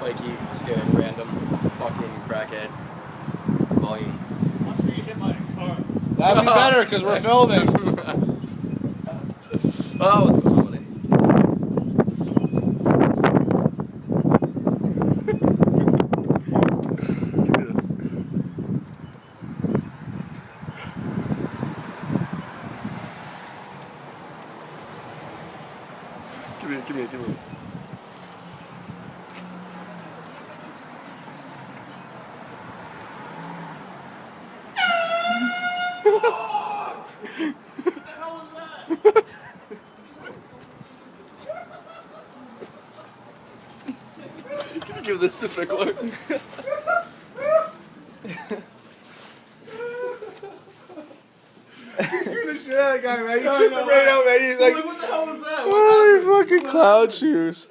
Spiky scaring random fucking crackhead. Volume. I'm sure you hit my car. That'd be better because we're filming. Oh, what's going on, buddy? Give me this. Give me it. Can you give this to Pickler? Screw the shit out of that guy, man. You tripped the brain out, man. He's like, What the hell was that? oh, fucking cloud shoes.